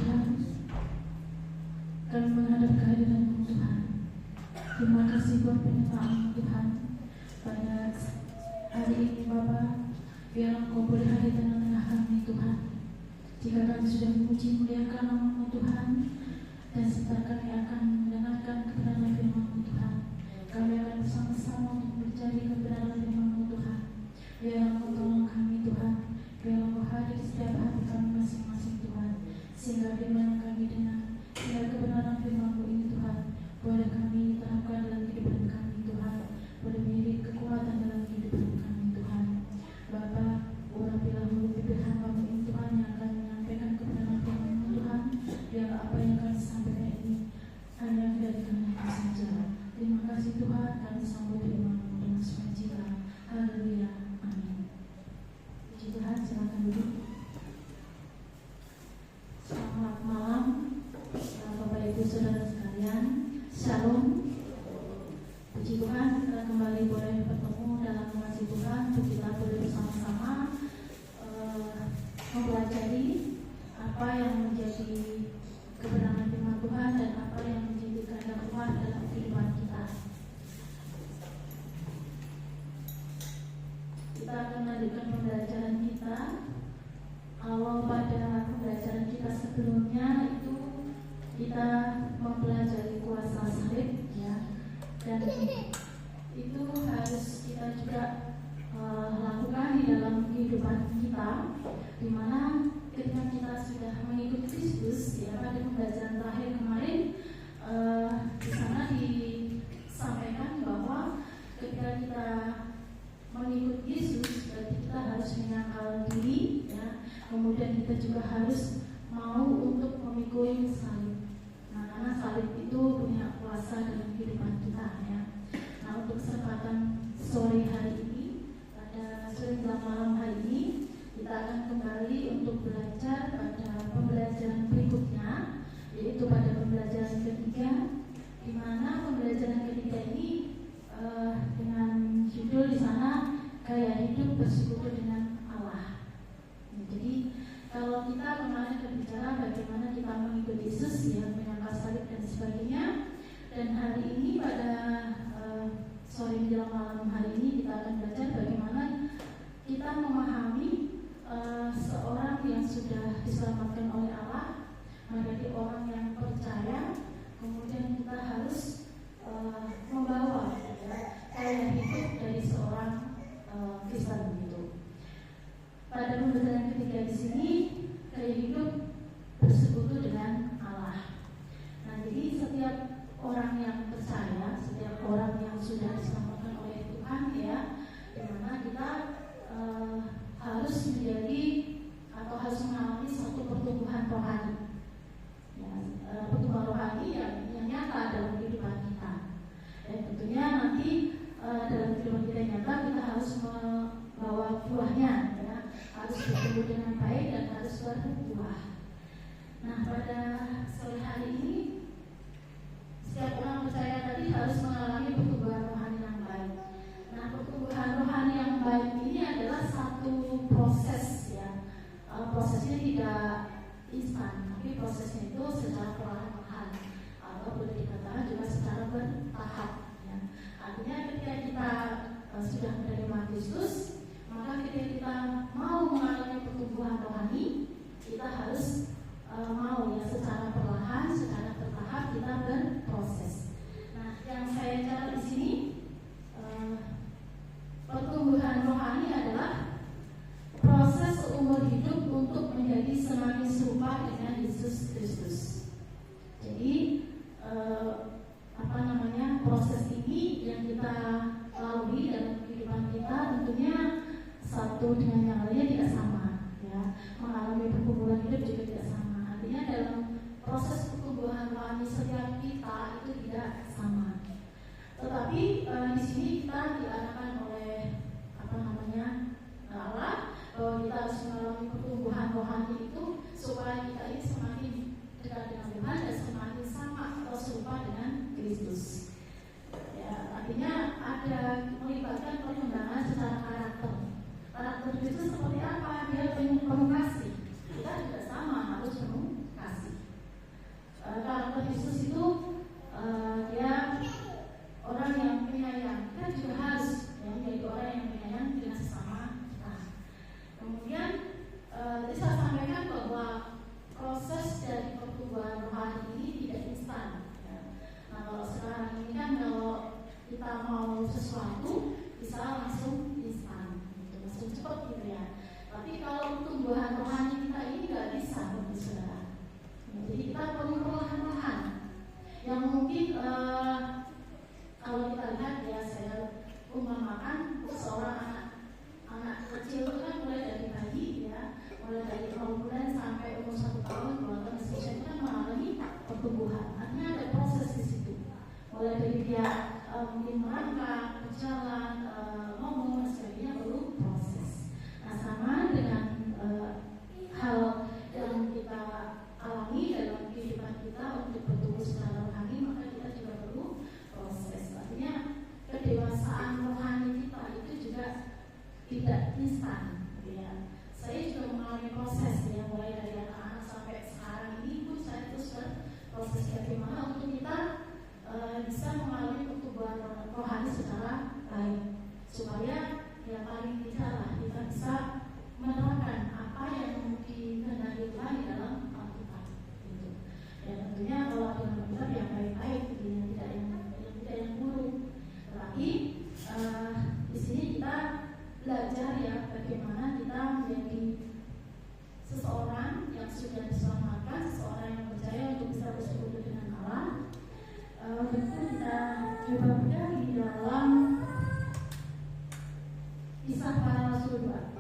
Tuhan, kami menghadap kehadiran-Mu Tuhan. Terima kasih buat penyertaan Tuhan pada hari ini Bapa. Biar Engkau boleh hadir di tengah kami Tuhan. Jika kami sudah memuji muliakan nama-Mu Tuhan, dan setelah kami akan mendengarkan kebenaran firman-Mu Tuhan, kami akan bersama-sama untuk mencari kebenaran firman-Mu Tuhan. Biar Engkau tolong kami Tuhan, biar Engkau hadir di setiap hati kami masing-masing Tuhan, sehingga firman yang kami dengar, sehingga kebenaran firman-Mu ini Tuhan boleh kami terapkan dalam kehidupan kami Tuhan, boleh menjadi kekuatan dalam kehidupan kami Tuhan. Bapa, urapilah mulut bibir hamba-Mu ini Tuhan yang akan menyampaikan kebenaran firman-Mu Tuhan, biar apa yang kami sampaikan ini hanya dari kami saja. Terima kasih Tuhan, kami sambut firman-Mu dengan sukacita. Haleluya, amin. Puji Tuhan, silakan duduk. Selamat malam, Bapak Ibu Saudara sekalian. Shalom. Puji Tuhan, kita kembali boleh bertemu dalam kasih Tuhan untuk kita boleh bersama-sama mempelajari apa yang menjadi kebenaran firman Tuhan dan apa yang menjadi kehendak Tuhan dalam kehidupan kita. Kita akan melanjutkan pembelajaran kita. Kalau pada pembelajaran kita sebelumnya itu kita mempelajari kuasa salib, ya, dan itu harus kita juga lakukan di dalam kehidupan kita, di mana ketika kita sudah mengikuti Kristus, ya, pada pembelajaran terakhir kemarin di sana disampaikan bahwa ketika kita mengikuti Yesus, berarti kita harus menyangkal diri, ya, kemudian kita juga harus mau untuk memikul salib. Nah, karena salib itu punya kuasa dalam kehidupan kita, ya. Nah, untuk kesempatan sore hari ini, pada sore menjelang malam hari ini, kita akan kembali untuk belajar pada pembelajaran berikutnya, yaitu pada pembelajaran ketiga, di mana pembelajaran ketiga ini dengan judul di sana gaya hidup bersekutu dengan Allah. Jadi kalau kita kemarin berbicara bagaimana kita mengikuti Yesus, ya, menyangkal salib dan sebagainya, dan hari ini pada sore menjelang malam hari ini kita akan belajar bagaimana kita memahami seorang yang sudah diselamatkan oleh Allah menjadi orang yang percaya, kemudian kita harus membawa, ya, gaya hidup dari seorang Kristen begitu. Pada pembelajaran ketiga di sini, gaya hidup bersekutu dengan Allah. Nah, jadi setiap orang yang percaya, setiap orang yang sudah diselamatkan oleh Tuhan, ya, dimana kita harus menjadi atau harus mengalami suatu pertumbuhan rohani, ya, pertumbuhan rohani yang nyata dalam kehidupan kita. Dan tentunya nanti dalam kehidupan kita nyata kita harus membawa buahnya, ya, harus bertumbuh dengan baik dan harus berbuah. Nah, pada sore hari ini setiap orang percaya tadi harus mengalami pertumbuhan rohani yang baik. Nah, pertumbuhan rohani yang baik ini adalah satu proses, ya. Prosesnya tidak instan, tapi prosesnya itu secara perlahan-lahan, atau boleh dikatakan juga secara bertahap, ya. Artinya ketika kita sudah menerima Kristus, maka ketika kita mau mengalami pertumbuhan rohani, kita harus mau, ya, secara perlahan, secara bertahap kita berproses. Nah, yang saya catat di sini, pertumbuhan rohani adalah proses seumur hidup untuk menjadi semakin serupa dengan Yesus Kristus. Jadi proses ini yang kita lalui dalam kehidupan kita tentunya satu dengan yang lainnya tidak sama, ya. Mengalami pertumbuhan hidup juga tidak sama. Artinya dalam proses pertumbuhan rohani setiap kita itu tidak sama. Tetapi di sini kita diarahkan oleh Allah bahwa kita harus mengalami pertumbuhan rohani itu supaya kita ini semakin dekat dengan Tuhan dan semakin sama atau serupa dengan Kristus. Ya, artinya ada melibatkan perkembangan secara karakter. Karakter Kristus seperti apa? Dia penuh kasih. Kita juga sama, harus penuh kasih. mulai dari dia mungkin merangkak, berjalan, ngomong dan sebagainya perlu proses. Nah, sama dengan hal yang kita alami dalam kehidupan kita untuk bertumbuh secara rohani, maka kita juga perlu proses. Artinya kedewasaan rohani kita itu juga tidak instan, ya. Saya juga mengalami proses, ya, mulai dari anak-anak sampai sekarang ini pun saya terus proses bagaimana untuk kita bisa mengalami pertumbuhan rohani secara baik, supaya yang paling tidak lah kita bisa menerapkan apa yang dikehendaki Tuhan di dalam Alkitab itu. Dan tentunya kalau ada Alkitab yang baik-baik, yang tidak yang buruk. Tetapi di sini kita belajar, ya, bagaimana kita menjadi seseorang yang sudah diselamatkan, seseorang yang percaya untuk bisa bersekutu dengan Allah. Tentu kita coba bedah di dalam Kisah Para Rasul 2.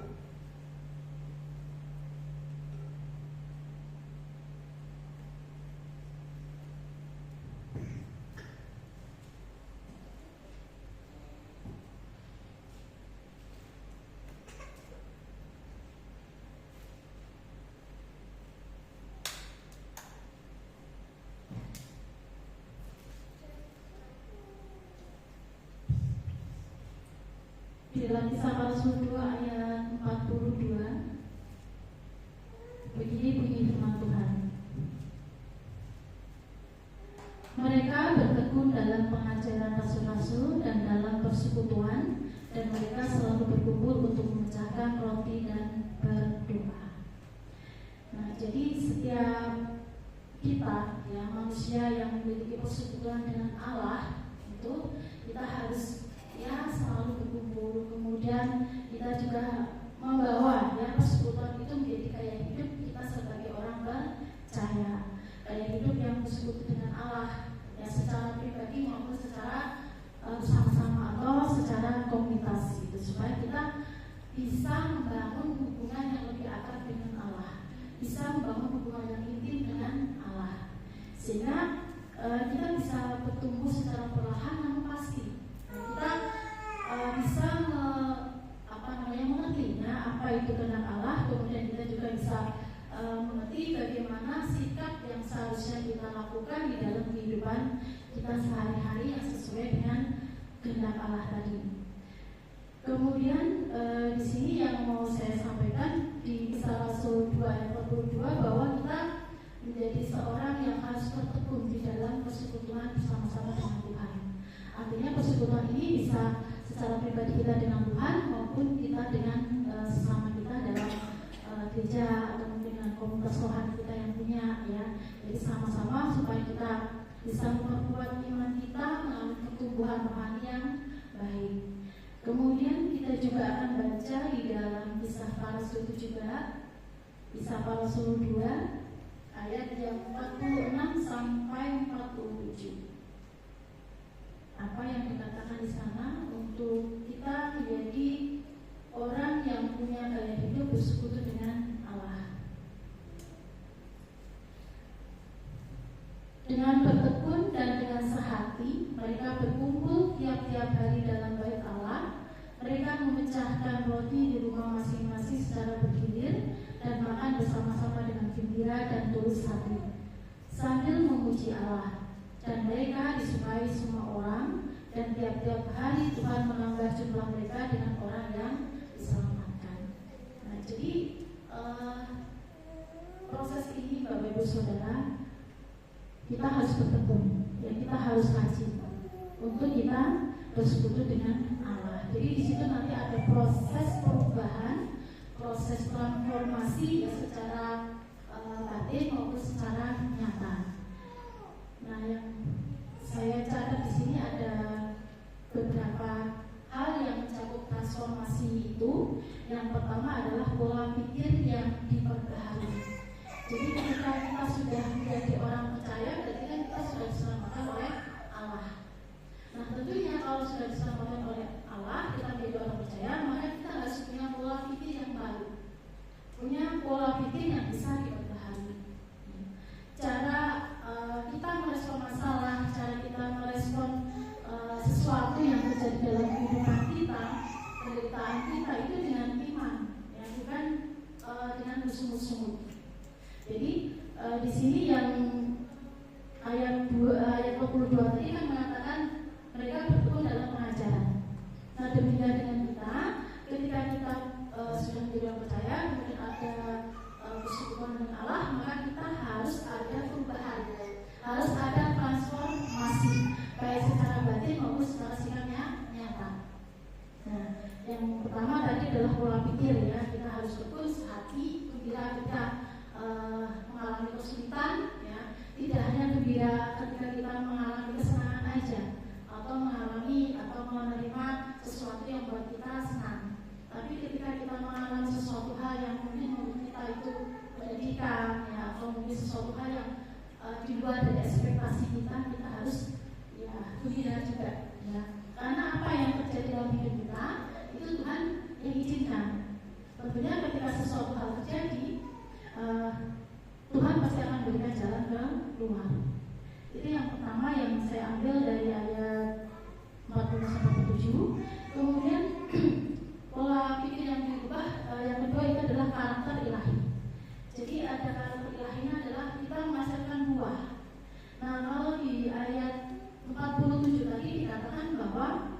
Di dalam Kisah Para Rasul 2 ayat 42, begini bunyi firman Tuhan. Mereka bertekun dalam pengajaran rasul-rasul dan dalam persekutuan, dan mereka selalu berkumpul untuk memecahkan roti dan berdoa. Nah, jadi setiap kita, ya, manusia yang memiliki persekutuan dengan Allah itu kita harus, ya, selalu berkumpul. Kemudian kita juga membawa, ya, persekutuan itu menjadi gaya hidup kita sebagai orang percaya, gaya hidup yang bersekutu dengan Allah, ya, secara pribadi maupun secara bersama-sama atau secara komunitas gitu, supaya kita bisa membangun hubungan yang lebih akrab dengan Allah, bisa membangun hubungan yang intim dengan Allah, sehingga kita bisa bertumbuh secara perlahan namun pasti. Kita bisa mengerti, ya, apa itu kehendak Allah. Kemudian kita juga bisa mengerti bagaimana sikap yang seharusnya kita lakukan di dalam kehidupan kita sehari-hari yang sesuai dengan kehendak Allah tadi. Kemudian di sini yang mau saya sampaikan di Kisah Rasul 2 ayat 42 bahwa kita menjadi seorang yang harus bertekun di dalam persekutuan bersama-sama dengan Tuhan. Artinya persekutuan ini bisa secara pribadi kita dengan Tuhan maupun kita dengan sesama kita dalam gereja atau mungkin dengan komunitas rohani kita yang punya, ya. Jadi sama-sama supaya kita bisa memperkuat iman kita melalui pertumbuhan rohani yang baik. Kemudian kita juga akan baca di dalam Kisah Para Rasul itu juga, Kisah Para Rasul 2 ayat yang 46 sampai 47. Apa yang dikatakan di sana untuk kita menjadi orang yang punya gaya hidup bersekutu dengan Allah. Dengan bertekun dan dengan sehati, mereka berkumpul tiap-tiap hari dalam bait Allah. Mereka memecahkan roti di rumah masing-masing secara bergilir dan makan bersama-sama dengan gembira dan tulus hati, sambil memuji Allah. Dan mereka disukai semua orang, dan tiap-tiap hari Tuhan menambah jumlah mereka dengan orang yang diselamatkan. Nah, jadi proses ini, Bapak Ibu Saudara, kita harus bertekun, ya, kita harus rajin untuk kita bersekutu dengan Allah. Jadi di situ nanti ada proses perubahan, proses transformasi, ya, secara batin maupun secara nyata. Nah, yang saya catat di sini ada beberapa hal yang mencakup transformasi itu. Yang pertama adalah pola pikir yang diperbaharui. Jadi ketika kita sudah menjadi orang percaya, berarti kan kita sudah diselamatkan oleh Allah. Nah, tentunya kalau sudah diselamatkan oleh Allah, kita menjadi orang percaya, maka kita harus punya pola pikir yang baru, punya pola pikir yang bisa diperbaharui. Cara sesuatu yang buat kita senang. Tapi ketika kita mengalami sesuatu hal yang mungkin menurut kita itu menyedihkan, ya, atau mungkin sesuatu hal yang di luar dari ekspektasi kita, kita harus ya gembira juga, ya. Karena apa yang terjadi dalam hidup kita itu Tuhan yang izinkan. Tentunya ketika sesuatu hal terjadi, Tuhan pasti akan berikan jalan ke luar. Itu yang pertama yang saya ambil dari ayat 40-47. Kemudian pola pikir yang diubah, yang kedua itu adalah karakter ilahi. Jadi ada karakter ilahinya adalah kita menghasilkan buah. Nah, kalau di ayat 47 tadi dikatakan bahwa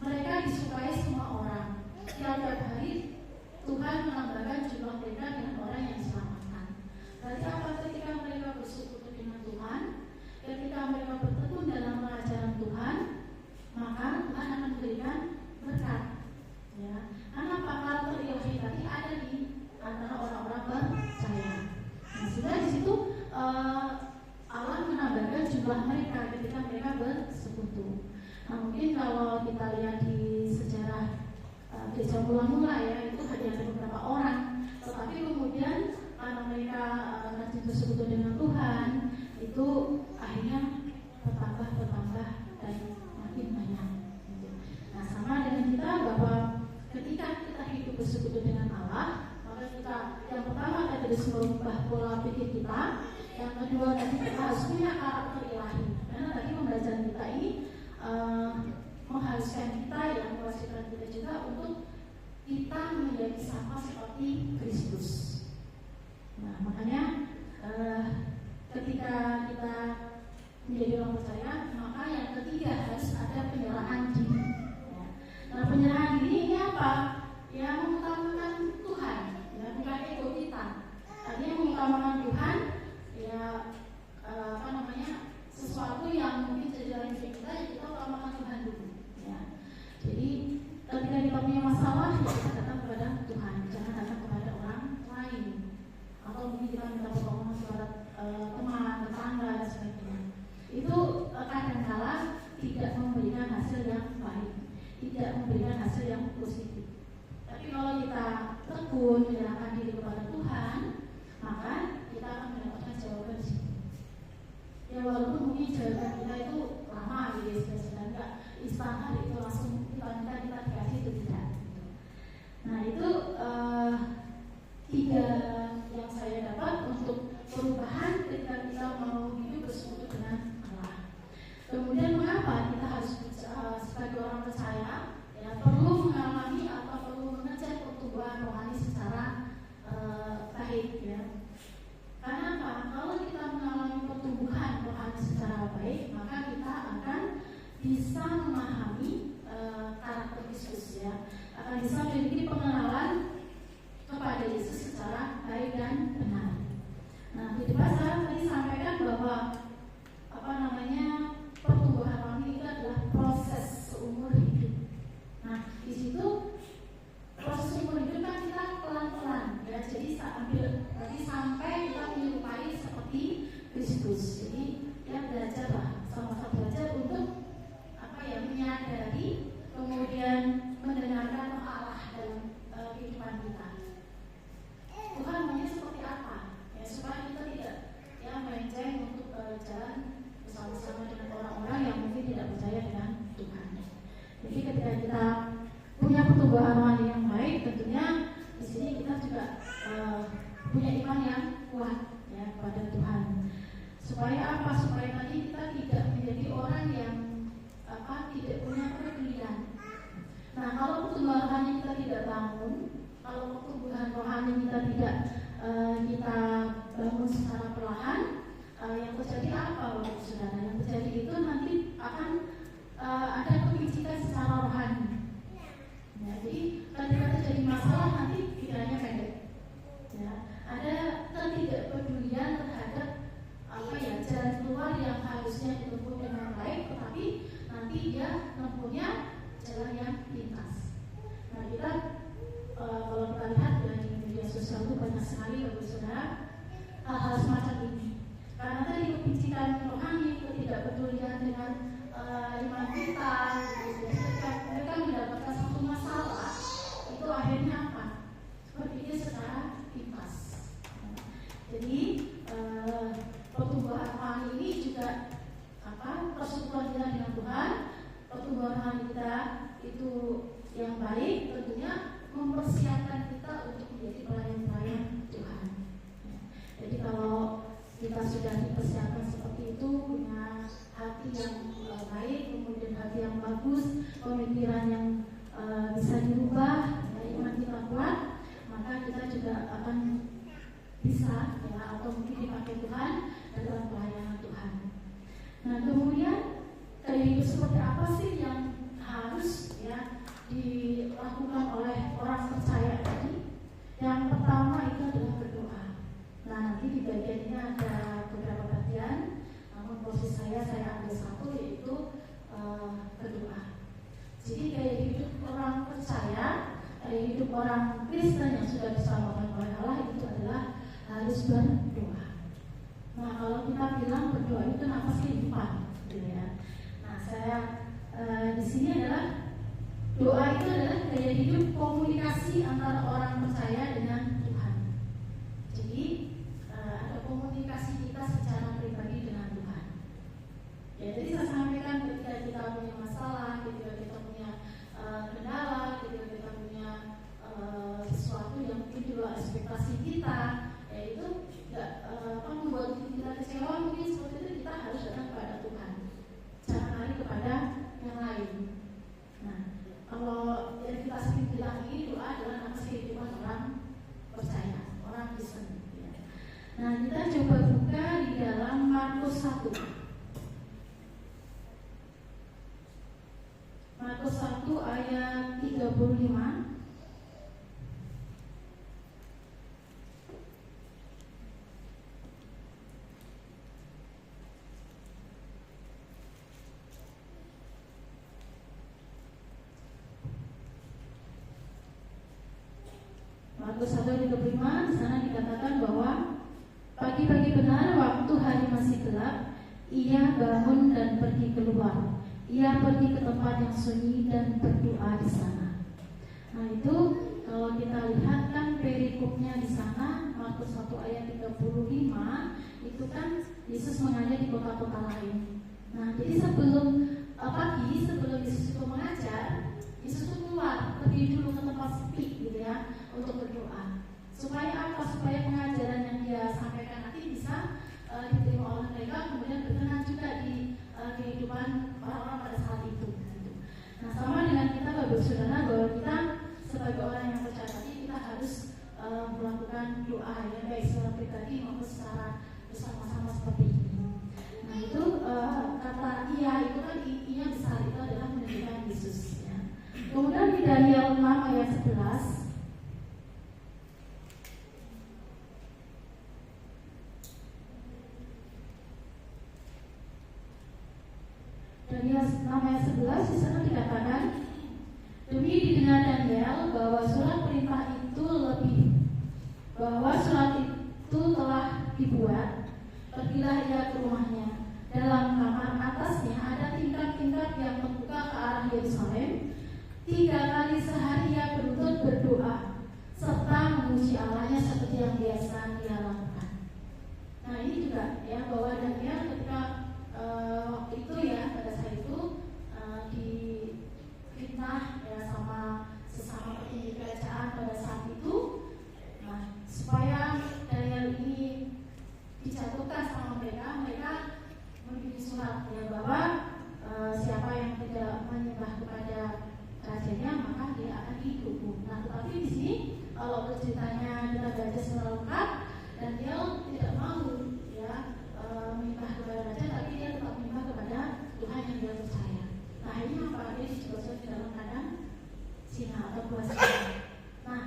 mereka disukai semua orang. Tiap hari Tuhan menambahkan jumlah mereka dengan orang yang diselamatkan. Berarti apa? Ketika mereka bersekutu dengan Tuhan, ketika mereka bertekun dalam pengajaran Tuhan, maka Tuhan akan memberikan berkat. Ya, karena karakter ilahi tadi ada di antara orang-orang percaya. Nah, sehingga di situ Allah menambahkan jumlah mereka ketika mereka bersekutu. Nah, mungkin kalau kita lihat di sejarah gereja mula-mula, ya, itu hanya ada beberapa orang, tetapi kemudian karena mereka rajin bersekutu dengan Tuhan, itu akhirnya bertambah dan makin banyak. Nah, sama dengan kita bahwa ketika kita hidup bersekutu dengan Allah, maka kita yang pertama kita harus merubah pola pikir kita. Yang kedua tadi kita harus punya karakter ilahi. Karena tadi pembelajaran kita ini mengharuskan kita, yang mewajibkan kita juga untuk kita menjadi sama seperti Kristus. Nah, makanya ketika kita menjadi orang percaya, maka yang ketiga harus ada penyerahan diri. Ya. Nah, penyerahan diri ini apa? Ya, mengutamakan Tuhan, ya, bukan ego kita. Artinya mengutamakan Tuhan, ya, sesuatu yang mungkin jadi dalam hidup kita, ya kita utamakan Tuhan dulu. Ya. Jadi ketika kita punya masalah, ya kita datang kepada Tuhan, jangan datang kepada orang lain. Atau mungkin kita minta pertolongan kepada teman, tetangga dan sebagainya. Itu kadang-kala tidak memberikan hasil yang baik, tidak memberikan hasil yang positif. Tapi kalau kita tekun menyerahkan diri kepada Tuhan, maka kita akan mendapatkan jawaban di situ. Ya, walaupun mungkin jawaban kita itu lama, gitu, sedang enggak instan hari itu langsung kita dikasih, itu tidak. Nah, itu tiga yang saya dapat untuk perubahan ketika kita mau hidup bersekutu dengan Allah. Kemudian mengapa kita harus sebagai orang percaya, ya, perlu mengalami atau perlu mengejar pertumbuhan rohani secara baik, ya. Karena apa? Kalau kita mengalami pertumbuhan rohani secara baik, maka kita akan bisa memahami karakter Yesus, ya, akan bisa memiliki pengenalan kepada Yesus secara baik dan benar. Nah, di depan saya tadi sampaikan bahwa pertumbuhan rohani itu adalah proses seumur hidup. Nah, di situ proses seumur hidup kan kita pelan-pelan, ya. Jadi sampai kita menyerupai seperti Kristus. Jadi ya belajarlah, sama-sama belajar untuk menyadari, kemudian mendengarkan Allah dalam kehidupan kita. Tuhan maunya seperti apa? Ya, supaya kita tidak melenceng untuk jalan bersama-sama dengan orang-orang yang mungkin tidak percaya dengan Tuhan. Jadi ketika kita punya pertumbuhan rohani yang baik, tentunya di sini kita juga punya iman yang kuat, ya, kepada Tuhan. Supaya apa? Supaya tadi kita tidak menjadi orang yang tidak punya kepedulian. Nah, kalau pertumbuhan rohani kita tidak bangun, kalau pertumbuhan rohani kita tidak kita bangun secara perlahan, yang terjadi apa, Bapak Saudara? Yang terjadi itu nanti akan ada kepicikan secara rohani. Ya, jadi ketika terjadi masalah nanti pikirannya pendek. Ya, ada ketidakpedulian terhadap jalan keluar yang harusnya ditempuh dengan baik, tetapi nanti dia menempuhnya jalan yang lintas. Nah, kita kalau kita lihat di media sosial itu banyak sekali, Bapak Saudara, hal-hal semacam ini. Karena tadi kepicikan rohani, ketidakpedulian dengan iman kita, ketika mereka mendapatkan pertumbuhan rohani ini juga persekutuan kita dengan Tuhan, pertumbuhan rohani kita itu yang baik, tentunya mempersiapkan kita untuk menjadi pelayan-pelayan Tuhan. Jadi kalau kita sudah dipersiapkan seperti itu dengan hati yang baik, kemudian hati yang bagus, pemikiran yang bisa dirubah, iman kita kuat, maka kita juga akan bisa atau mungkin dipakai Tuhan dalam pelayanan Tuhan. Nah, kemudian gaya hidup seperti apa sih yang harus dilakukan oleh orang percaya tadi? Yang pertama itu adalah berdoa. Nah, nanti di bagian ini ada beberapa bagian, namun posisi saya ambil satu, yaitu berdoa. Jadi gaya hidup orang percaya, gaya hidup orang Kristen yang sudah diselamatkan oleh Allah itu adalah harus berdoa. Nah, kalau kita bilang berdoa itu nafas kehidupan, gitu ya. Nah, saya di sini adalah doa itu adalah gaya hidup komunikasi antara orang percaya dengan Tuhan. Jadi ada komunikasi kita secara pribadi dengan Tuhan. Ya, jadi saya sampaikan ketika kita punya masalah, ketika kita punya kendala, ketika kita punya sesuatu yang mungkin di luar ekspektasi kita, yaitu membuat kita kecewa, mungkin seperti itu kita harus datang kepada Tuhan, jangan lari kepada yang lain. Nah, kalau yang kita sering bilang ini doa adalah nafas kehidupan orang percaya, orang Kristen. Nah, kita coba buka di dalam Markus 1. Markus 1 ayat 35. Markus 1:35, di sana dikatakan bahwa pagi-pagi benar waktu hari masih gelap, ia bangun dan pergi keluar. Ia pergi ke tempat yang sunyi dan berdoa di sana. Nah, itu kalau kita lihat kan perikopnya di sana, Markus 1 ayat 35, itu kan Yesus mengajar di kota-kota lain. Nah, jadi sebelum Yesus itu mengajar, Yesus itu keluar, pergi dulu ke tempat sepi gitu ya, untuk berdoa. Supaya apa? Supaya pengajaran yang dia sampaikan nanti bisa diterima oleh mereka, kemudian berkenan juga di kehidupan orang-orang pada saat itu. Nah, sama dengan kita Bapak Saudara, bahwa kita sebagai orang yang percaya tadi, kita harus melakukan doa ya, baik secara pribadi maupun secara bersama-sama seperti ini. Nah, itu kata ia itu kan I-nya besar, itu adalah menunjukkan Yesus ya. Kemudian di Daniel 6 ayat 11, Daniel 6 ayat 11 di sana dikatakan, demi didengar Daniel bahwa surat perintah itu telah dibuat, pergilah ia ke rumahnya. Dalam kamar atasnya ada tingkat-tingkat yang membuka ke arah Yerusalem. 3 kali sehari ia beruntut berdoa serta memuji Allahnya seperti yang biasa dia lakukan. Nah, ini juga ya, bahwa Daniel ketika waktu itu ya, pada saat itu difitnah ya sama sesama petinggi kerajaan pada saat itu. Nah, supaya Daniel ini dijatuhkan sama mereka memiliki surat ya, bahwa siapa yang tidak menyembah kepada rajanya maka dia akan dihukum. Nah, tetapi di sini kalau ceritanya kita baca secara lengkap, Daniel tidak mau ya menyembah kepada raja, tapi dia tetap menyembah kepada Tuhan yang dia percaya. Nah, ini apa? Dia dicoba dalam keadaan singa atau buah singa. Nah,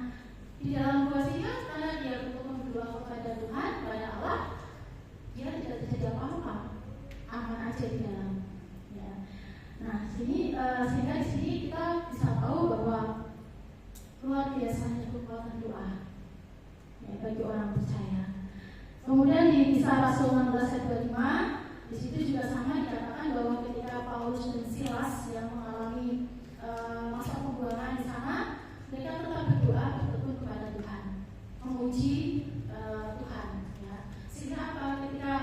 di dalam buah singa karena dia untuk berdoa kepada Tuhan, kepada Allah, dia tidak terjadi apa-apa, aman aja di dalam. Ya. Nah, sehingga di sini kita bisa tahu bahwa luar biasanya kekuatan doa ya, bagi orang percaya. Kemudian di Kisah Rasul 16 ayat 25, di situ juga sama dikatakan bahwa ketika Paulus dan Silas yang mengalami masa pembuangan di sana, mereka tetap berdoa bertekun kepada Tuhan, memuji Tuhan. Ya. Sehingga apa? Ketika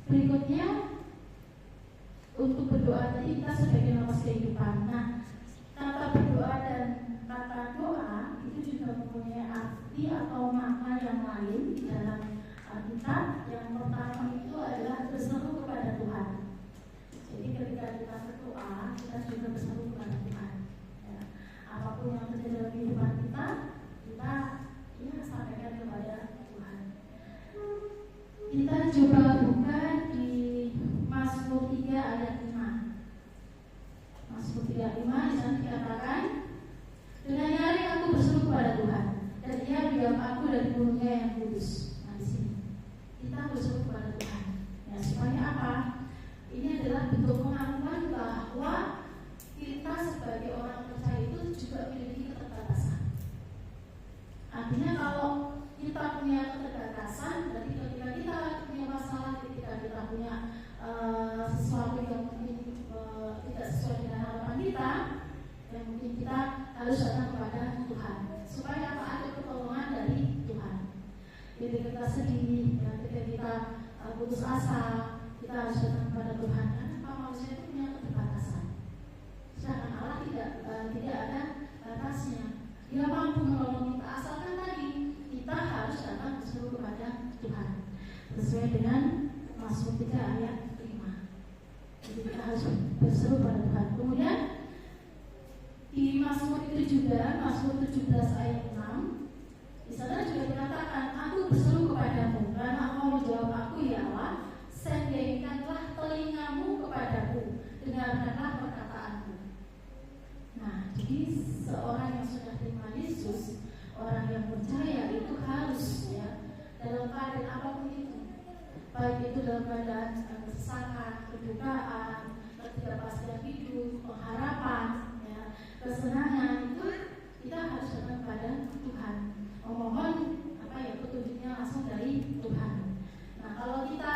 Berikutnya untuk berdoa tadi kita sebagai nafas kehidupan. Nah, kata berdoa dan kata doa itu juga mempunyai arti atau makna yang lain di dalam Alkitab. Yang pertama itu adalah berseru kepada Tuhan. Jadi ketika kita berdoa, kita juga berseru kepada Tuhan. Ya, apapun yang terjadi dalam kehidupan kita sampaikan kepada Tuhan. Kita coba buka di Mazmur 3 ayat 5. Mazmur 3 ayat 5 di sana dikatakan, dengan nyaring aku berseru kepada Tuhan, dan Ia menjawab aku dari gunungnya yang kudus. Nah, di sini kita berseru kepada Tuhan. Ya, supaya apa? Ini adalah bentuk pengakuan bahwa kita sebagai orang percaya itu juga memiliki keterbatasan. Artinya kalau kita punya keterbatasan, berarti ketika kita punya masalah, ketika kita punya sesuatu yang mungkin tidak sesuai dengan harapan kita, yang mungkin kita harus datang kepada Tuhan supaya ada pertolongan dari Tuhan. Ketika kita sedih, ketika kita putus asa, kita harus datang kepada Tuhan. Karena manusia itu punya keterbatasan, sedangkan Allah tidak ada batasnya. Dia mampu menolong kita, asalkan tadi kita harus datang berseru kepada Tuhan sesuai dengan Mazmur 3 ayat 5. Jadi kita harus berseru kepada Tuhan. Kemudian di Mazmur itu juga, Mazmur 17 ayat 6, di sana juga dikatakan, aku berseru kepadamu karena engkau menjawab aku, ya Allah. Sediakanlah telingamu kepadaku, dengarkanlah perkataanku. Nah, jadi seorang yang sudah terima Yesus, orang yang percaya itu harus dalam keadaan apapun itu, baik itu dalam keadaan kesesakan, kedukaan, ketidakpastian hidup, pengharapan, kesenangan, itu kita harus datang kepada Tuhan, memohon petunjuknya langsung dari Tuhan. Nah, kalau kita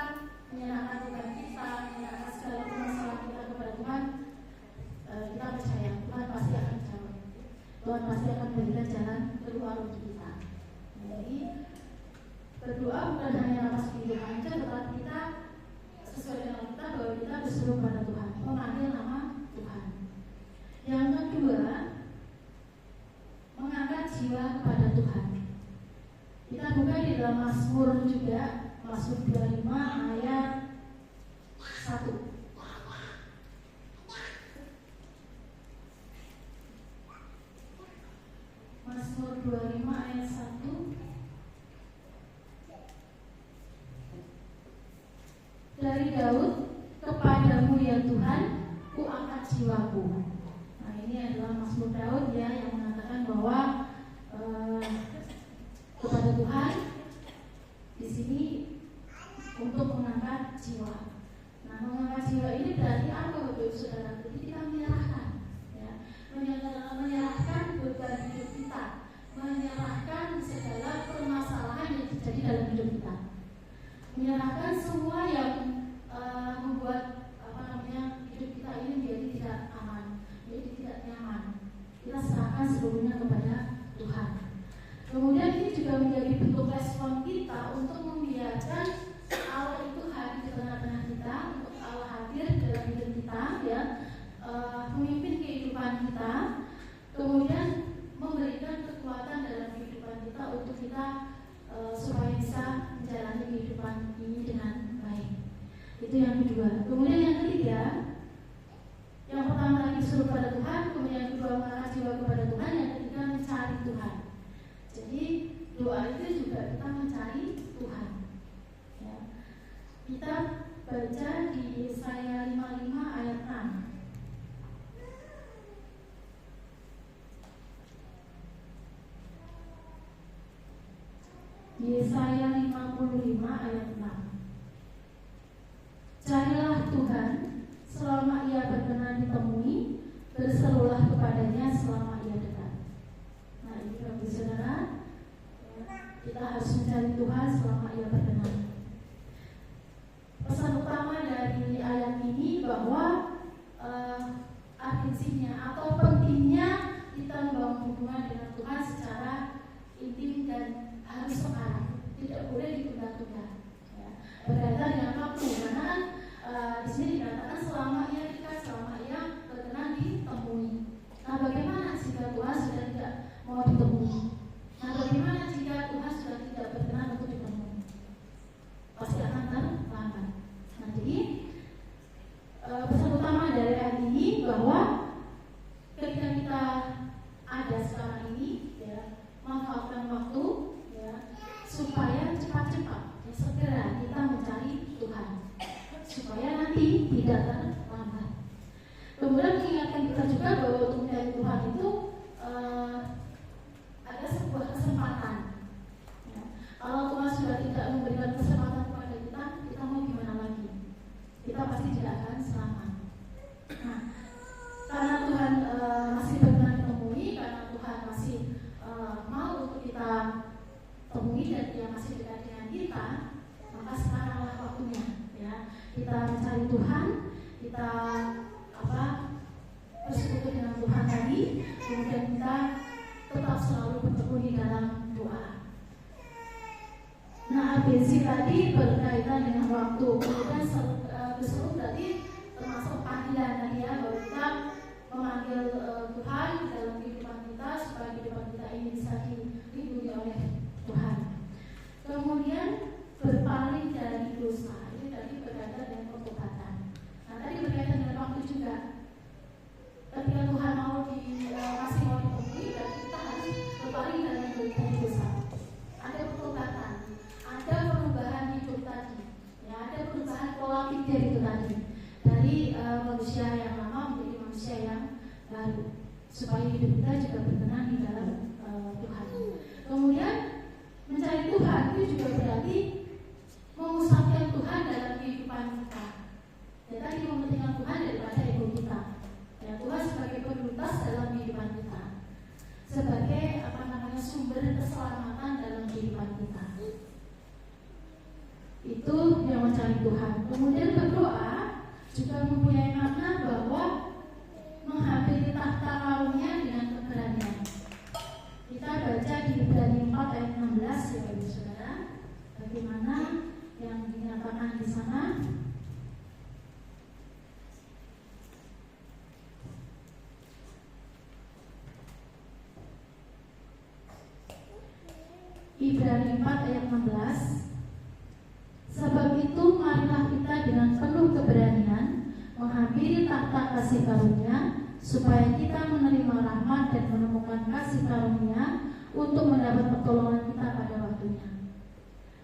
menyerahkan Tuhan kita, menyerahkan segala permasalahan kita kepada Tuhan, kita percaya Tuhan pasti akan jawab. Tuhan pasti akan memberikan jalan keluar untuk kita. Jadi berdoa bukan hanya nafas kehidupan saja, tetapi kita sesuai dengan kita bahwa kita berseru kepada Tuhan, memanggil nama Tuhan. Yang kedua, mengangkat jiwa kepada Tuhan. Kita buka di dalam Mazmur juga, Mazmur 25 ayat 1. Mazmur 25 ayat 1. Dari Daud, kepadamu ya Tuhan, ku angkat jiwaku. Nah, ini adalah Mazmur Daud yang mengatakan bahwa kepada Tuhan di sini untuk mengangkat jiwa. Nah, mengangkat jiwa ini berarti apa, Bapak Saudara? Jadi kita menyerahkan, menyerahkan beban hidup kita, menyerahkan segala permasalahan yang terjadi dalam hidup kita, menyerahkan semua yang membuat hidup kita ini menjadi tidak aman, menjadi tidak nyaman. Kita serahkan seluruhnya kepada Tuhan. Kemudian ini juga menjadi bentuk respon kita untuk membiarkan Allah itu hadir di tengah-tengah kita, untuk Allah hadir dalam hidup kita, memimpin kehidupan kita, kemudian memberikan kekuatan dalam kehidupan kita untuk kita supaya bisa menjalani kehidupan ini dengan baik. Itu yang kedua. Kemudian yang ketiga, yang pertama tadi berseru kepada Tuhan, kemudian yang kedua mengangkat jiwa kepada Tuhan, yang ketiga mencari Tuhan. Jadi doa itu juga kita mencari Tuhan. Ya. Kita baca di Yesaya 55 ayat 6. Yesaya 55 ayat 6. Carilah Tuhan selama Ia berkenan ditemui, berserulah kepadanya selama Ia dekat. Nah, ini Bapak Saudara, kita harus mencari Tuhan selama Ia berkenan. Pesan utama dari ayat ini bahwa urgensinya atau pentingnya kita membangun hubungan dengan Tuhan secara intim dan harus sekarang, tidak boleh ditunda-tunda. Berkaitan dengan waktu, karena di sini dikatakan selama ia berkenan ditemui. Nah, bagaimana jika Tuhan sudah tidak mau ditemui? Nah, bagaimana jika Tuhan sudah tidak berkenan untuk ditemui? Pasti akan terlambat. Nah, jadi pesan utama dari ayat ini bahwa ketika kita ada sekarang ini, ya, manfaatkan waktu, ya, supaya cepat-cepat, ya, segera kita mencari Tuhan, supaya nanti tidak terlambat. Kemudian mengingatkan kita juga bahwa untuk mencari Tuhan itu ada sebuah kesempatan. Ya. Kalau Tuhan sudah tidak memberikan kesempatan kepada kita, kita mau gimana lagi? Kita pasti tidak akan selamat. Nah, karena Tuhan masih berkenan ditemui, karena Tuhan masih mau untuk kita temui dan Dia masih dekat dengan kita, maka sekaranglah waktunya, ya, kita mencari Tuhan, kita bersekutu dengan Tuhan tadi, kemudian kita tetap selalu bertekun di dalam doa. Nah, ABC tadi berkaitan dengan waktu, kemudian berseru berarti termasuk panggilan tadi, ya, bahwa kita memanggil Tuhan dalam kehidupan kita supaya kehidupan kita ini bisa dilindungi oleh Tuhan. Kemudian berpaling dari dosa, ini tadi berkaitan dengan pertobatan. Nah, tadi berkaitan dengan waktu juga. Ketika Tuhan masih mau ditemui, dan kita harus berpaling dari dosa. Ada pertobatan, ada perubahan hidup tadi, ya, ada perubahan pola pikir itu tadi, dari manusia yang lama menjadi manusia yang baru, supaya hidup kita juga berkenan di dalam Tuhan. Kemudian mencari Tuhan itu juga berarti memusatkan Tuhan dalam kehidupan kita. Ya, tadi mementingkan Tuhan daripada ego kita. Ya, Tuhan sebagai prioritas dalam kehidupan kita, sebagai sumber keselamatan dalam kehidupan kita. Itu yang mencari Tuhan. Kemudian berdoa juga mempunyai makna bahwa menghampiri tahta karunia dengan keberanian. Kita baca di Ibrani 4 ayat 16, ya Bapak Saudara, bagaimana yang dinyatakan di sana. Ibrani 4 ayat 16. Sebab itu marilah kita dengan penuh keberanian menghampiri tahta kasih karunia, supaya kita menerima rahmat dan menemukan kasih karunia untuk mendapat pertolongan kita pada waktunya.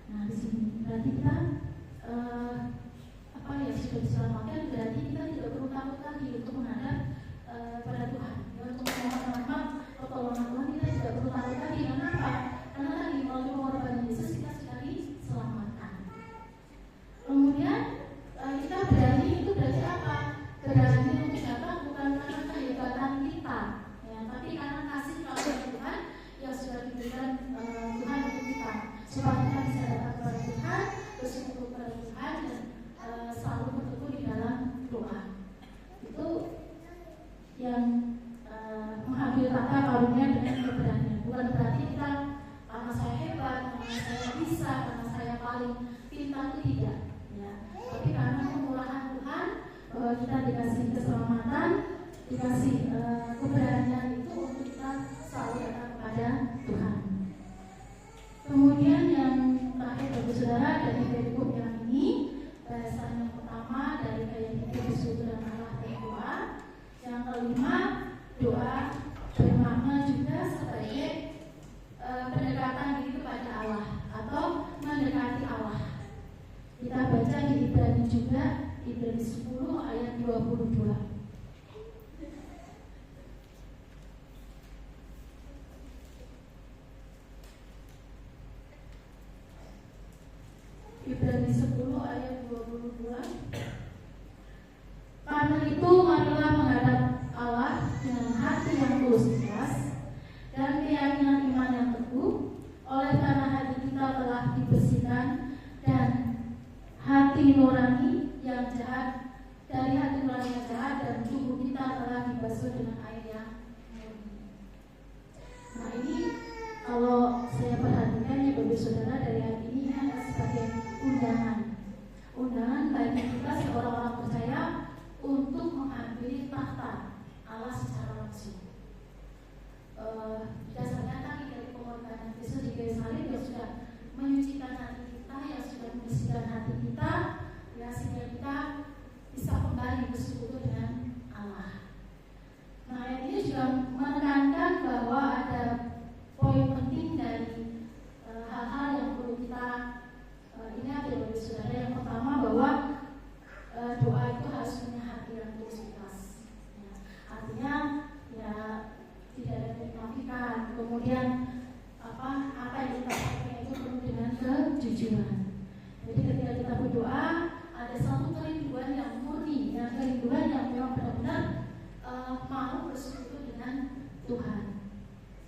Nah, di sini berarti kita sudah diselamatkan, berarti kita tidak perlu takut lagi untuk menghadap pada Tuhan. Untuk memohon rahmat pertolongan Tuhan kita tidak perlu takut lagi. Kenapa? Karena tadi melalui pengorbanan Yesus kita sudah diselamatkan. Kemudian kita berani, itu berarti apa? Berani untuk datang bukan karena kehebatan kita, ya, tapi karena kasih karunia Tuhan yang sudah diberikan Tuhan untuk kita, supaya kita bisa datang kepada Tuhan, bersekutu kepada Tuhan, dan selalu bertekun di dalam doa. Itu yang mengambil tahta karunia dengan keberanian. Bukan berarti kita karena saya hebat, karena saya bisa, karena saya paling pintar, itu tidak, ya. Tapi karena kemurahan Tuhan, bahwa kita dikasih keselamatan, dikasih keberanian itu untuk kita selalu datang kepada Tuhan. Kemudian yang terakhir Bapak Saudara, dari buku yang ini, bahasan yang pertama dari gaya hidup bersekutu dengan Allah dan doa. Yang kelima, doa bermakna juga sebagai pendekatan diri kepada Allah atau mendekati Allah. Kita baca di Ibrani juga, Ibrani 10 ayat 22. Ibrani 10 ayat 22. Karena itu marilah menghadap Allah dengan hati yang tulus ikhlas dan keyakinan iman yang teguh, oleh karena hati kita telah dibersihkan dan hati nurani yang jahat, dari hati nurani yang jahat, dan tubuh kita telah dibasuh dengan air yang murni. Nah, ini kalau saya perhatikan, ya Bapak Saudara, dari hari ini ada sebagai undangan bagi kita seorang doa itu harus punya hati yang tulus ikhlas. Ya. Artinya ya tidak ada kemunafikan. Kemudian apa yang kita sampaikan itu penuh dengan kejujuran. Jadi ketika kita berdoa ada satu kerinduan yang murni, yang kerinduan yang memang benar-benar mau bersekutu dengan Tuhan,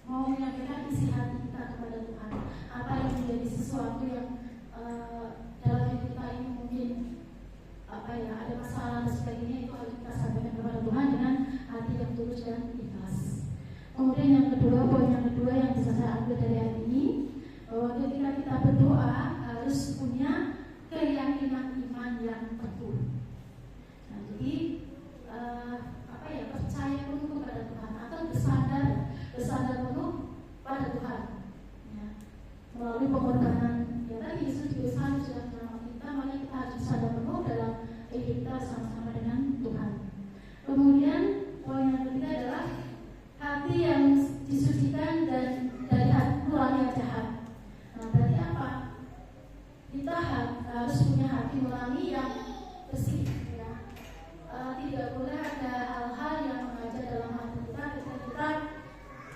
mau menyampaikan isi hati kita kepada Tuhan. Apa yang menjadi sesuatu yang dalam hidup kita ini mungkin ada masalah dan sebagainya, itu harus kita sampaikan kepada Tuhan dengan hati yang tulus dan ikhlas. Kemudian yang kedua, poin yang kedua yang bisa saya ambil dari hari ini, bahwa ketika kita berdoa harus punya keyakinan iman yang teguh. Nah, jadi percaya penuh kepada Tuhan atau bersandar penuh pada Tuhan. Ya. Melalui pengorbanan ya tadi Yesus sudah menyelamatkan kita, maka kita harus bersandar penuh dalam hidup kita sama-sama dengan Tuhan. Kemudian poin yang ketiga adalah hati yang disucikan dan dari hati nurani yang jahat. Nah, berarti apa? Kita harus punya hati nurani yang bersih. Ya. Tidak boleh ada hal-hal yang mengajar dalam hati kita ketika kita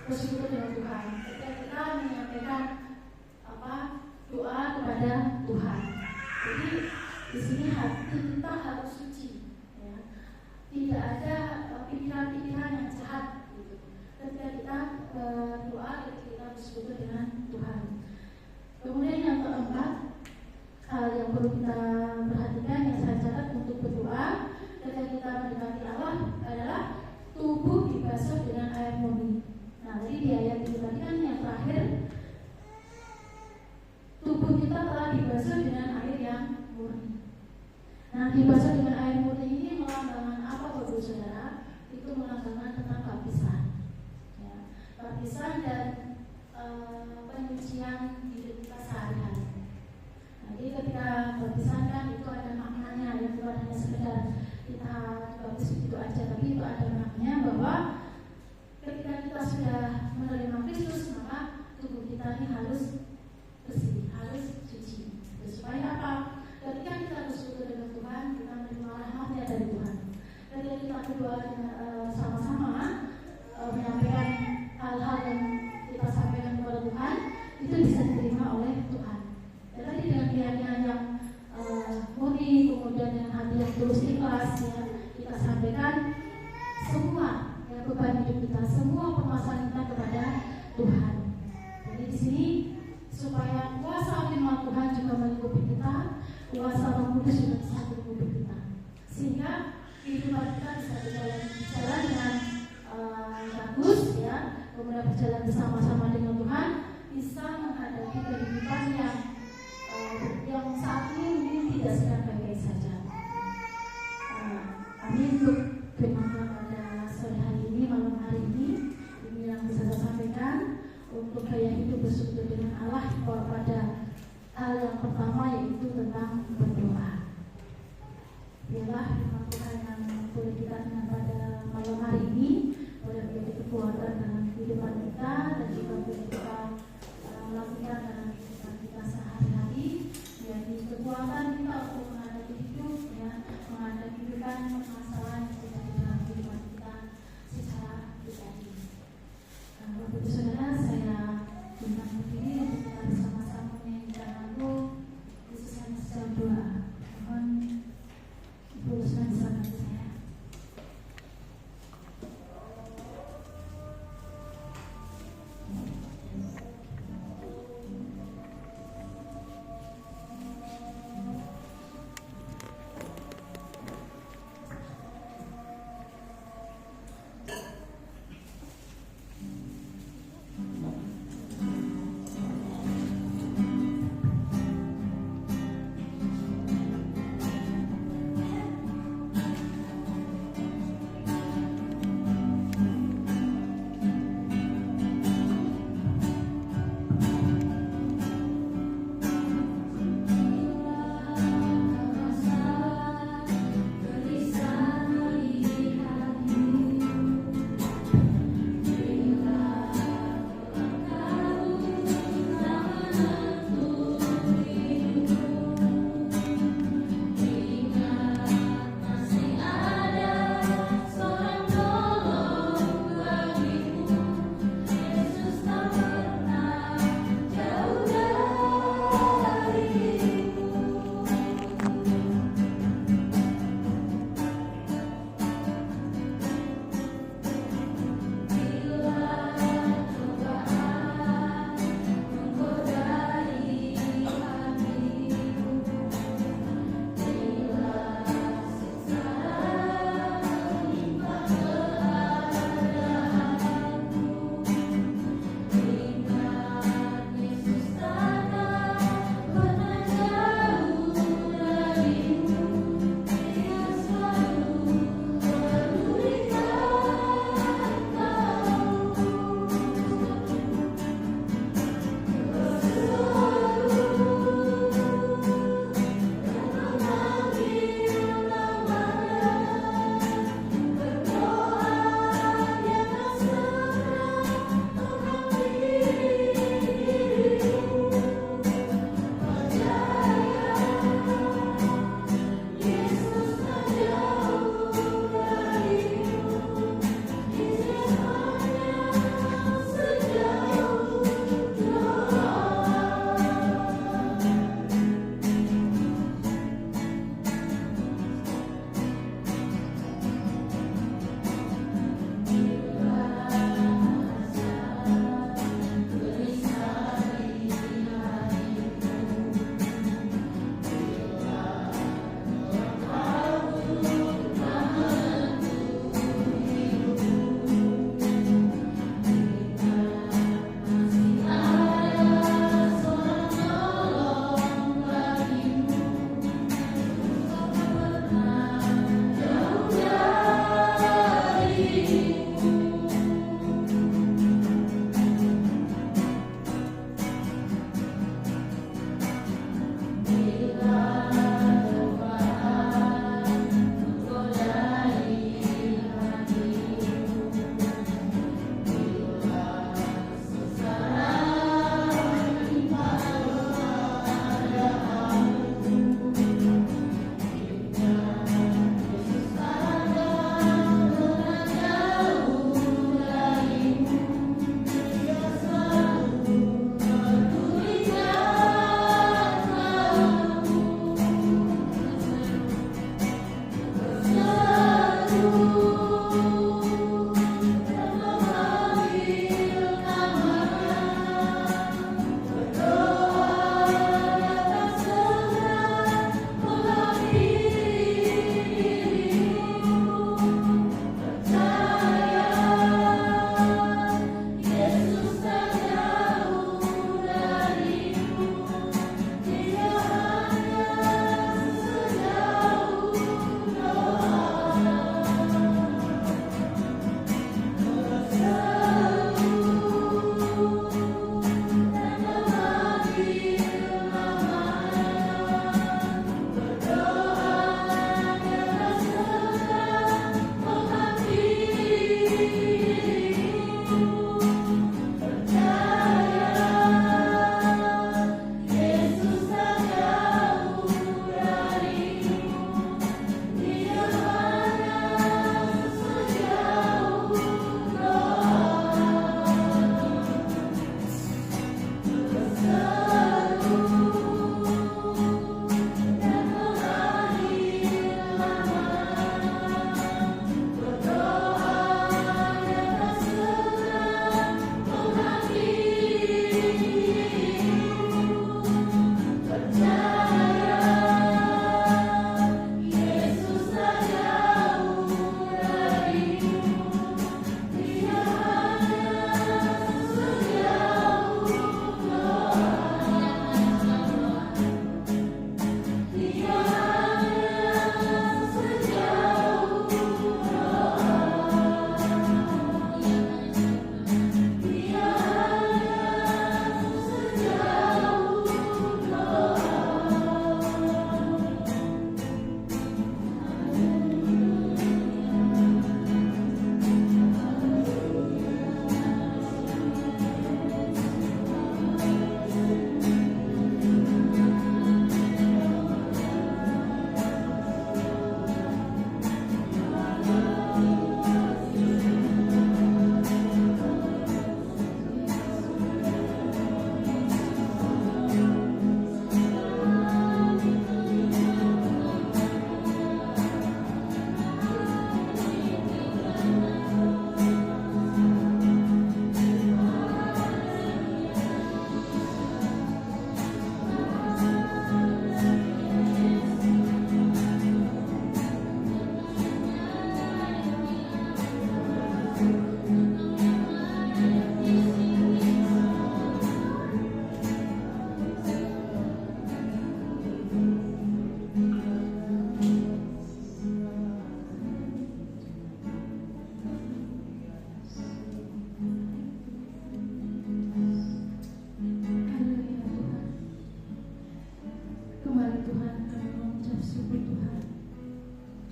bersekutu dengan Tuhan. Ketika kita menyampaikan doa kepada Tuhan. Jadi di sini hati kita harus suci. Ya. Tidak ada pikiran-pikiran yang jahat. Ketika kita berdoa, ketika kita bersekutu dengan Tuhan. Kemudian yang keempat, hal yang perlu kita perhatikan yang saya catat untuk berdoa ketika kita mendekati Allah adalah tubuh dibasuh dengan air murni. Nah, jadi di ayat itu tadi kan yang terakhir, tubuh kita telah dibasuh dengan air yang murni. Nah, dibasuh dengan air murni ini melambangkan apa, Bapak Saudara? Itu melambangkan tentang baptisan. Baptisan dan penyucian hidup kita sehari-hari. Jadi ketika baptisan kan itu ada maknanya, yang bukan hanya sekedar kita baptis itu aja, tapi itu ada maknanya bahwa ketika kita sudah menerima Kristus, maka tubuh kita ini harus bersih, harus suci. Supaya apa? Ketika kita bersekutu dengan Tuhan, kita menerima rahmatnya dari Tuhan. Ketika kita berdoa sama-sama menyampaikan hal-hal yang kita sampaikan kepada Tuhan, itu bisa diterima oleh Tuhan. Dan tadi dengan keyakinan yang murni, kemudian dengan hati yang tulus ikhlas, ya, kita sampaikan semua beban hidup kita, semua permasalahan kita kepada Tuhan. Jadi di sini supaya kuasa firman Tuhan juga melingkupi kita, kuasa Roh Kudus juga bisa melingkupi kita, sehingga kehidupan kita bisa berjalan dengan bagus, ya, kemudian berjalan bersama-sama dengan Tuhan, bisa menghadapi kehidupan yang saat ini mungkin tidak sedang baik-baik saja. Amin. Untuk firman Tuhan pada sore hari ini, malam hari ini yang bisa saya sampaikan untuk gaya hidup bersekutu dengan Allah pada hal yang pertama, yaitu tentang berdoa. Biarlah firman Tuhan yang boleh kita dengar pada malam hari ini boleh menjadi kekuatan dalam kehidupan kita dan juga boleh kita lakukan dalam kehidupan kita sehari-hari, menjadi kekuatan kita untuk menghadapi hidup, ya, menghadapi permasalahan yang terjadi dalam kehidupan kita secara pribadi. Bapak Ibu Saudara, saya undang berdiri untuk kita bersama-sama menyanyikan lagu khususnya sejauh doa. Mohon Ibu Saudara bisa bantu saya.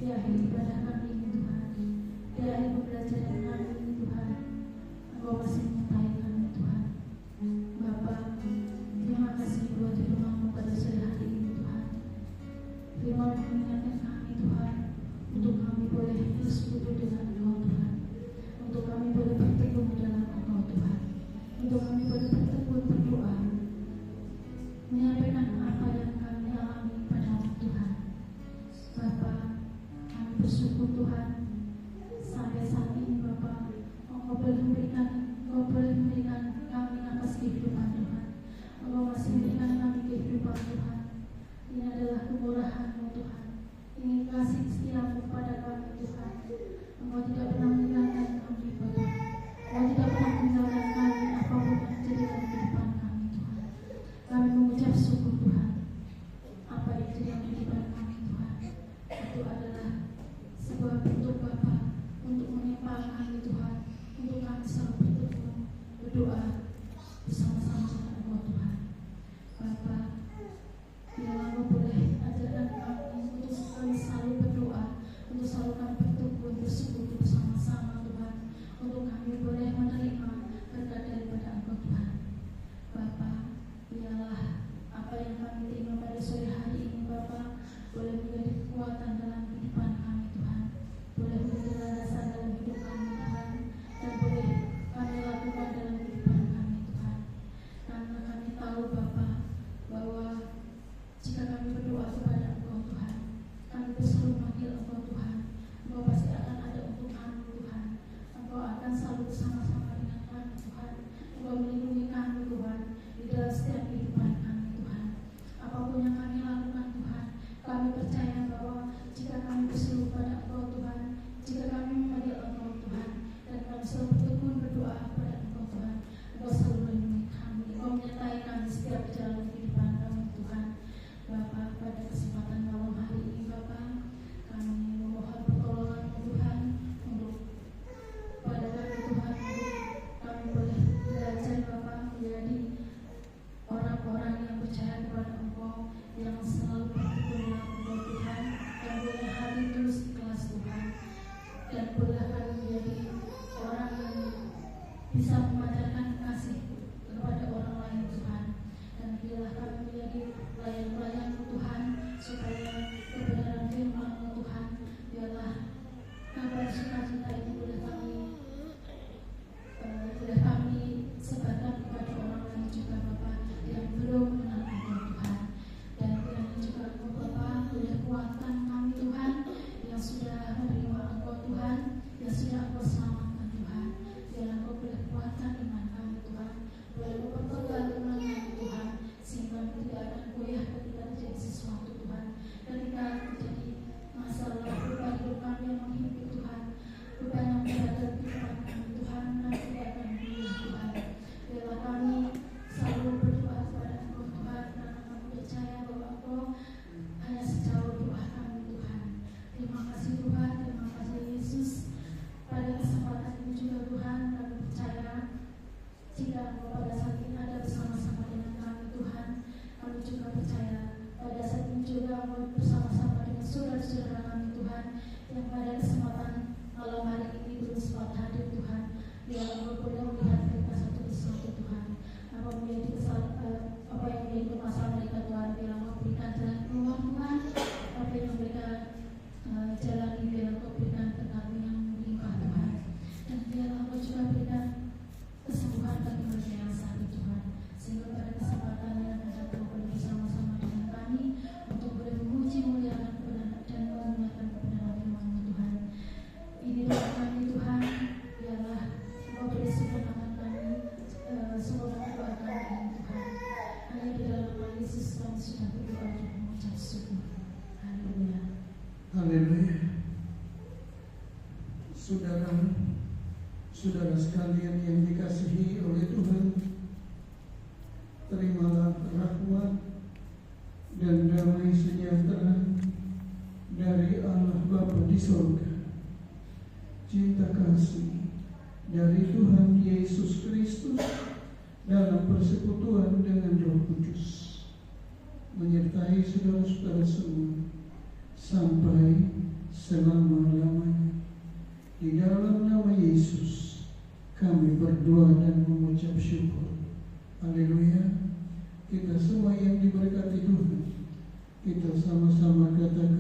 di akhir ibadah kami ini Tuhan, di akhir pembelajaran kami ini Tuhan, Engkau masih menyertai kami Tuhan. Bapa, terima kasih buat firman-Mu pada sore hari ini Tuhan. Firman mengingatkan kami Tuhan, untuk kami boleh bersekutu dengan Engkau Tuhan, untuk kami boleh bertekun dalam Engkau Tuhan, untuk kami boleh bertekun berdoa, menyampaikan apa yang kami alami pada Tuhan. Bapa, kami bersyukur Tuhan, sampai saat ini Bapa, Engkau boleh memberikan kami nafas kehidupan Tuhan. Engkau masih memberikan kami kehidupan Tuhan. Ini adalah kemurahan-Mu Tuhan. Ini kasih setia-Mu pada kami Tuhan. Engkau tidak pernah meninggalkan kami Bapa. Engkau tidak pernah meninggalkan kami apapun yang terjadi dalam kehidupan kami Tuhan. Kami mengucap syukur Tuhan. Apa yang terjadi dalam kehidupan kami Tuhan, itu adalah sebuah bentuk Bapa untuk menimpa kami Tuhan, untuk kami selalu bertemu, berdoa bersama-sama dengan Engkau Tuhan. Bapa, biarlah Engkau boleh ajarkan kami untuk kami selalu berdoa, untuk selalu kami bertemu, bersekutu bersama-sama Tuhan, untuk kami boleh menerima berkat daripada Engkau Tuhan. Bapa, biarlah apa yang kami terima pada sore hari ini Bapa boleh menjadi kekuatan dalam kehidupan kami Tuhan, boleh menjadi landasan dalam hidup kami Tuhan, dan boleh kami lakukan dalam kehidupan kami Tuhan. Karena kami tahu Bapa bahwa jika kami berdoa kepada Engkau Tuhan, kami selalu memanggil Engkau Tuhan, Engkau pasti akan ada untuk kami Tuhan. Engkau akan selalu bersama-sama dengan kami Tuhan. Engkau melindungi kami Tuhan di dalam setiap kehidupan kami Tuhan. Apapun yang kami lakukan Tuhan, kami percaya bahwa jika kami berseru pada Engkau Tuhan, jika kami memanggil Engkau Tuhan, dan kami selalu bertekun berdoa kepada Engkau Tuhan, Engkau selalu melindungi kami, Engkau menyertai kami setiap jalan kehidupan kami Tuhan. Bapa, pada kesempatan malam hari ini Bapa, kami memohon pertolongan Tuhan untuk pada kami Tuhan, untuk kami boleh belajar Bapa menjadi orang-orang yang percaya kepada Engkau, yang selalu bertekun dalam Engkau Tuhan, yang boleh hari terus ikhlas Tuhan, dan boleh kami menjadi orang yang bisa memancarkan kasih kepada orang lain Tuhan. Dan biarlah kami menjadi pelayan-pelayan Tuhan, supaya kebenaran firman-Mu Tuhan, biarlah kabar sukacita ini boleh kami sebarkan kepada orang lain juga Bapa yang belum mengenal Engkau Tuhan. Dan biarlah juga Engkau Bapa boleh kuatkan kami Tuhan yang sudah menerima Engkau Tuhan, yang sudah Engkau selamatkan Tuhan. Biarlah Engkau boleh kuatkan iman kami Tuhan, boleh memperkuat iman kami Tuhan, sehingga tidak akan goyah ketika terjadi sesuatu Tuhan, ketika terjadi masalah beban hidup kami yang menghimpit Tuhan, beban yang berat dalam kehidupan kami Tuhan, kami tidak akan goyah Tuhan. Biarlah kami selalu berdoa kepada Engkau Tuhan, karena kami percaya bahwa Engkau hanya sejauh doa kami Tuhan. Terima kasih Tuhan, terima kasih Yesus. Pada kesempatan ini juga Tuhan, kami percaya jika Engkau pada saat ini ada bersama-sama dengan kami Tuhan, kami juga percaya pada saat ini juga Engkau bersama-sama dengan saudara-saudara kami Tuhan, yang pada kesempatan malam hari ini belum sempat hadir Tuhan. Biarlah Engkau boleh melihat mereka satu persatu Tuhan, apa yang menjadi permasalahan mereka Tuhan. Biarlah Engkau berikan jalan keluar Tuhan, apa yang mereka jalani, biarlah Engkau berikan berkat yang melimpah Tuhan, dan biarlah Engkau juga berikan kesembuhan bagi mereka yang sakit Tuhan, sehingga pada kesempatan yang akan datang boleh bersama-sama dengan kami untuk boleh memuji, memuliakan kebenaran dan memuliakan kebenaran firman-Mu Tuhan. Ini doa kami Tuhan, biarlah Engkau beri sempurnakan kami, sempurnakan doa kami Tuhan. Hanya di dalam nama Yesus kami sudah berdoa dan mengucap syukur. Haleluya. Haleluya. Saudara sekalian yang dikasihi oleh Tuhan, terimalah rahmat dan damai sejahtera dari Allah Bapa di surga, cinta kasih dari Tuhan Yesus Kristus dalam persekutuan dengan Roh Kudus menyertai saudara-saudara semua sampai selama-lamanya. Di dalam nama Yesus kami berdoa dan mengucap syukur. Haleluya. Kita semua yang diberkati Tuhan, kita sama-sama katakan